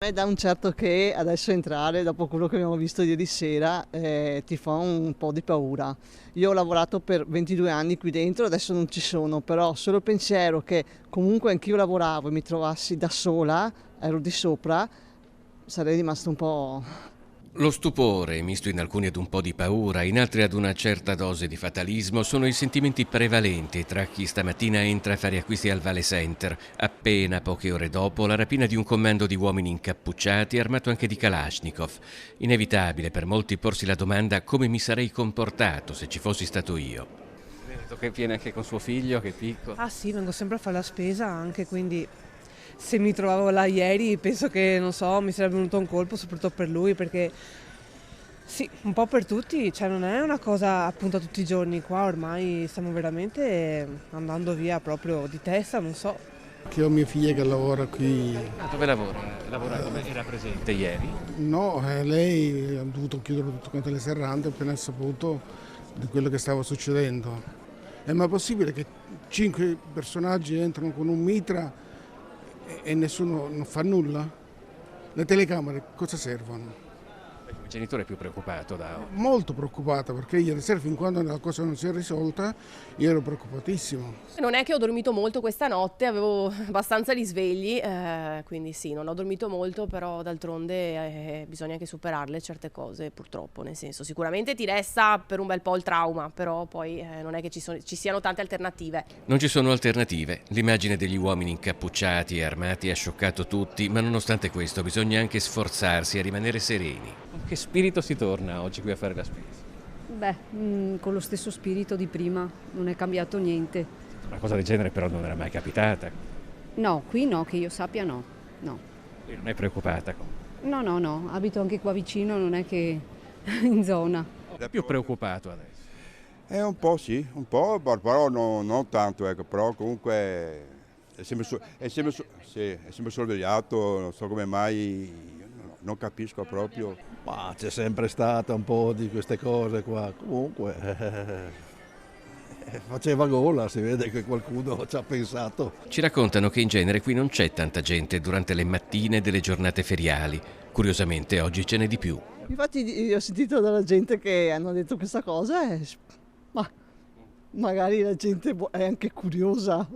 Me dà un certo che adesso entrare, dopo quello che abbiamo visto ieri sera, ti fa un po' di paura. Io ho lavorato per 22 anni qui dentro, adesso non ci sono, però solo il pensiero che comunque anch'io lavoravo e mi trovassi da sola, ero di sopra, sarei rimasto un po'. Lo stupore, misto in alcuni ad un po' di paura, in altri ad una certa dose di fatalismo, sono i sentimenti prevalenti tra chi stamattina entra a fare acquisti al Vale Center, appena poche ore dopo la rapina di un commando di uomini incappucciati armato anche di Kalashnikov. Inevitabile per molti porsi la domanda come mi sarei comportato se ci fossi stato io. Mi ha detto che viene anche con suo figlio, che è piccolo. Ah sì, vengo sempre a fare la spesa anche, quindi se mi trovavo là ieri penso che, non so, mi sarebbe venuto un colpo soprattutto per lui, perché sì, un po' per tutti, cioè non è una cosa appunto tutti i giorni qua, ormai stiamo veramente andando via proprio di testa, non so. Che ho mia figlia che lavora qui. Dove lavora? Lavora come era presente ieri? No, lei ha dovuto chiudere tutto quanto le serrande appena ha saputo di quello che stava succedendo. È mai possibile che 5 personaggi entrano con un mitra e nessuno non fa nulla? Le telecamere cosa servono? Il genitore è più preoccupato Molto preoccupata perché ieri sera fin quando la cosa non si è risolta io ero preoccupatissimo. Non è che ho dormito molto questa notte, avevo abbastanza risvegli, quindi sì, non ho dormito molto, però d'altronde bisogna anche superarle certe cose purtroppo, nel senso sicuramente ti resta per un bel po' il trauma, però poi non è che ci siano tante alternative. Non ci sono alternative. L'immagine degli uomini incappucciati e armati ha scioccato tutti, ma nonostante questo bisogna anche sforzarsi a rimanere sereni. Con che spirito si torna oggi qui a fare la spesa? Con lo stesso spirito di prima, non è cambiato niente. Una cosa del genere però non era mai capitata. No, qui no, che io sappia no. No, E non è preoccupata. no, abito anche qua vicino, non è che in zona. È più preoccupato adesso. Un po' sì, un po', però non tanto, ecco, però comunque sì, è sempre sorvegliato, non so come mai, non capisco proprio. Ma c'è sempre stata un po' di queste cose qua, comunque faceva gola, si vede che qualcuno ci ha pensato. Ci raccontano che in genere qui non c'è tanta gente durante le mattine delle giornate feriali. Curiosamente oggi ce n'è di più. Infatti io ho sentito dalla gente che hanno detto questa cosa ma magari la gente è anche curiosa.